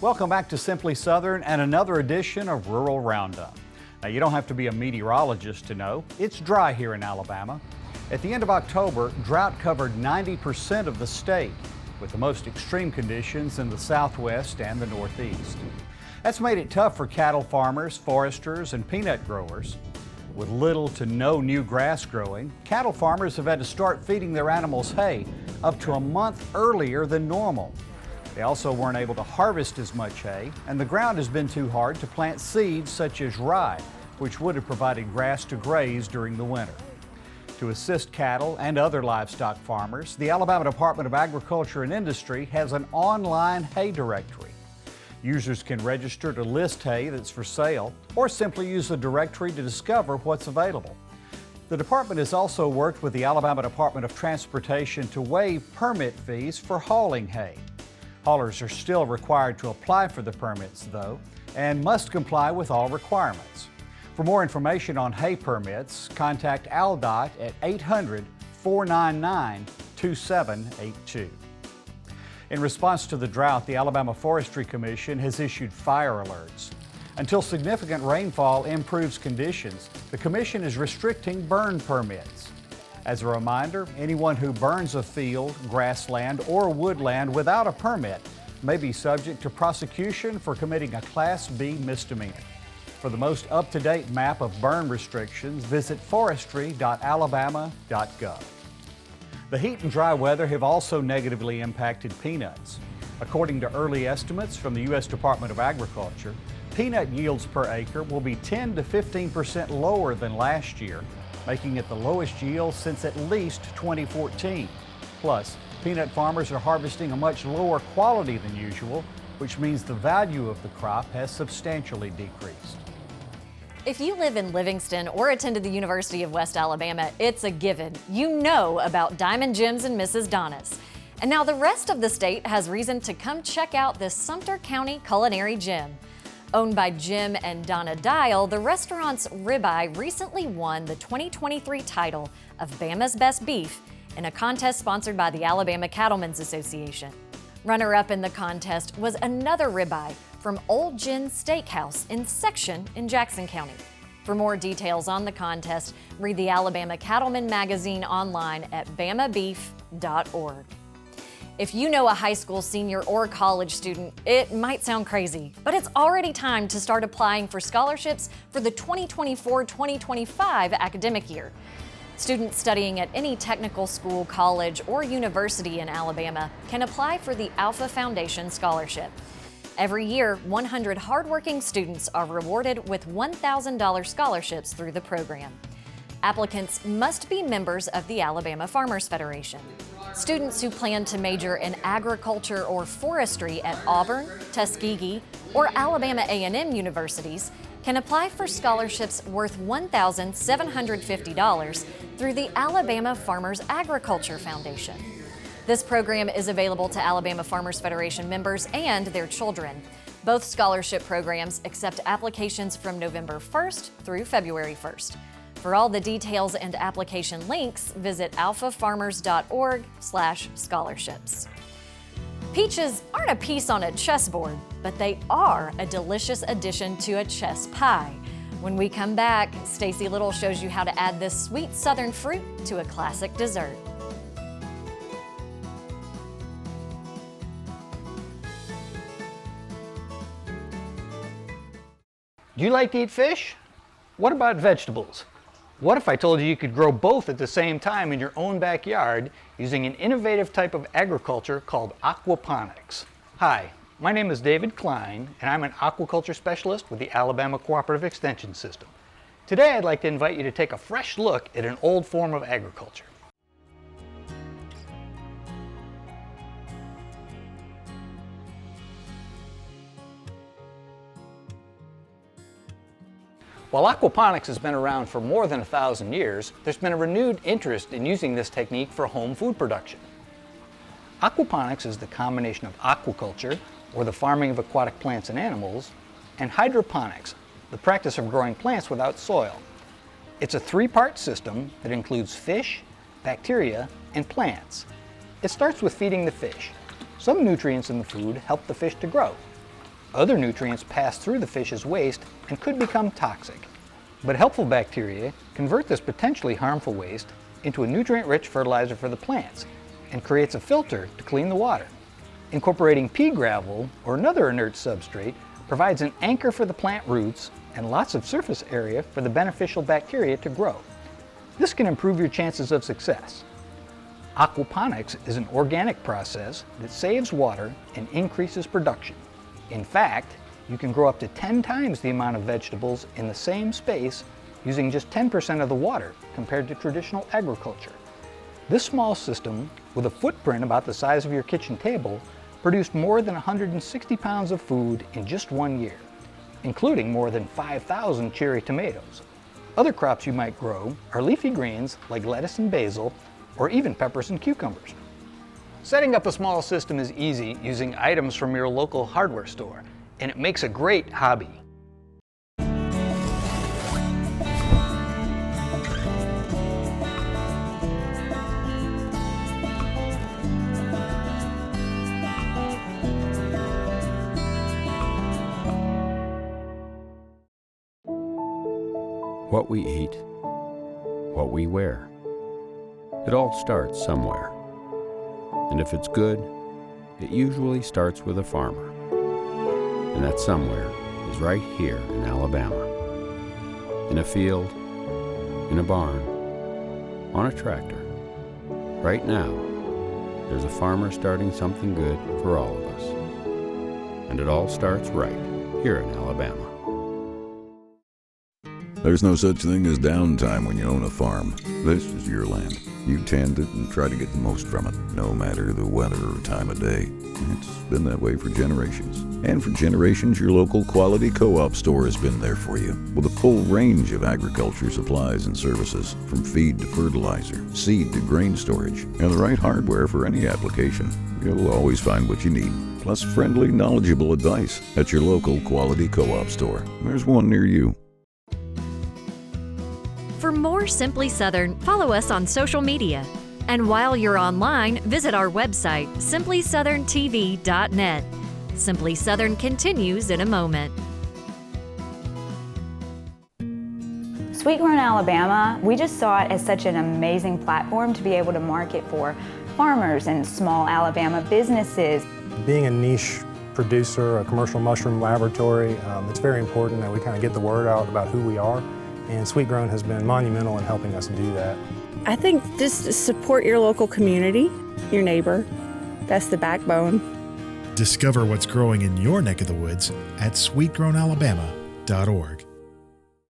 Welcome back to Simply Southern and another edition of Rural Roundup. Now, you don't have to be a meteorologist to know it's dry here in Alabama. At the end of October, drought covered 90% of the state, with the most extreme conditions in the southwest and the northeast. That's made it tough for cattle farmers, foresters, and peanut growers. With little to no new grass growing, cattle farmers have had to start feeding their animals hay up to a month earlier than normal. They also weren't able to harvest as much hay, and the ground has been too hard to plant seeds such as rye, which would have provided grass to graze during the winter. To assist cattle and other livestock farmers, the Alabama Department of Agriculture and Industry has an online hay directory. Users can register to list hay that's for sale or simply use the directory to discover what's available. The department has also worked with the Alabama Department of Transportation to waive permit fees for hauling hay. Haulers are still required to apply for the permits, though, and must comply with all requirements. For more information on hay permits, contact ALDOT at 800-499-2782. In response to the drought, the Alabama Forestry Commission has issued fire alerts. Until significant rainfall improves conditions, the Commission is restricting burn permits. As a reminder, anyone who burns a field, grassland, or woodland without a permit may be subject to prosecution for committing a Class B misdemeanor. For the most up-to-date map of burn restrictions, visit forestry.alabama.gov. The heat and dry weather have also negatively impacted peanuts. According to early estimates from the U.S. Department of Agriculture, peanut yields per acre will be 10 to 15% lower than last year, making it the lowest yield since at least 2014. Plus, peanut farmers are harvesting a much lower quality than usual, which means the value of the crop has substantially decreased. If you live in Livingston or attended the University of West Alabama, it's a given. You know about Diamond Jim's and Mrs. Donna's. And now the rest of the state has reason to come check out this Sumter County culinary gem. Owned by Jim and Donna Dial, the restaurant's ribeye recently won the 2023 title of Bama's Best Beef in a contest sponsored by the Alabama Cattlemen's Association. Runner-up in the contest was another ribeye from Old Jen's Steakhouse in Section in Jackson County. For more details on the contest, read the Alabama Cattleman magazine online at bamabeef.org. If you know a high school senior or college student, it might sound crazy, but it's already time to start applying for scholarships for the 2024-2025 academic year. Students studying at any technical school, college, or university in Alabama can apply for the Alfa Foundation scholarship. Every year, 100 hardworking students are rewarded with $1,000 scholarships through the program. Applicants must be members of the Alabama Farmers Federation. Students who plan to major in agriculture or forestry at Auburn, Tuskegee, or Alabama A&M universities can apply for scholarships worth $1,750 through the Alabama Farmers Agriculture Foundation. This program is available to Alabama Farmers Federation members and their children. Both scholarship programs accept applications from November 1st through February 1st. For all the details and application links, visit alfafarmers.org/scholarships. Peaches aren't a piece on a chessboard, but they are a delicious addition to a chess pie. When we come back, Stacy Little shows you how to add this sweet southern fruit to a classic dessert. Do you like to eat fish? What about vegetables? What if I told you you could grow both at the same time in your own backyard using an innovative type of agriculture called aquaponics? Hi, my name is David Klein, and I'm an aquaculture specialist with the Alabama Cooperative Extension System. Today I'd like to invite you to take a fresh look at an old form of agriculture. While aquaponics has been around for more than 1,000 years, there's been a renewed interest in using this technique for home food production. Aquaponics is the combination of aquaculture, or the farming of aquatic plants and animals, and hydroponics, the practice of growing plants without soil. It's a three-part system that includes fish, bacteria, and plants. It starts with feeding the fish. Some nutrients in the food help the fish to grow. Other nutrients pass through the fish's waste and could become toxic. But helpful bacteria convert this potentially harmful waste into a nutrient-rich fertilizer for the plants and creates a filter to clean the water. Incorporating pea gravel or another inert substrate provides an anchor for the plant roots and lots of surface area for the beneficial bacteria to grow. This can improve your chances of success. Aquaponics is an organic process that saves water and increases production. In fact, you can grow up to 10 times the amount of vegetables in the same space using just 10% of the water compared to traditional agriculture. This small system, with a footprint about the size of your kitchen table, produced more than 160 pounds of food in just 1 year, including more than 5,000 cherry tomatoes. Other crops you might grow are leafy greens like lettuce and basil, or even peppers and cucumbers. Setting up a small system is easy using items from your local hardware store, and it makes a great hobby. What we eat, what we wear. It all starts somewhere. And if it's good, it usually starts with a farmer. And that somewhere is right here in Alabama. In a field, in a barn, on a tractor. Right now, there's a farmer starting something good for all of us. And it all starts right here in Alabama. There's no such thing as downtime when you own a farm. This is your land. You tend it and try to get the most from it, no matter the weather or time of day. It's been that way for generations. And for generations, your local quality co-op store has been there for you, with a full range of agriculture supplies and services, from feed to fertilizer, seed to grain storage, and the right hardware for any application. You'll always find what you need, plus friendly, knowledgeable advice at your local quality co-op store. There's one near you. For more Simply Southern, follow us on social media. And while you're online, visit our website, simplysouthern.tv.net. Simply Southern continues in a moment. Sweet Grown Alabama, we just saw it as such an amazing platform to be able to market for farmers and small Alabama businesses. Being a niche producer, a commercial mushroom laboratory, it's very important that we kind of get the word out about who we are. And Sweet Grown has been monumental in helping us do that. I think just support your local community, your neighbor. That's the backbone. Discover what's growing in your neck of the woods at sweetgrownalabama.org.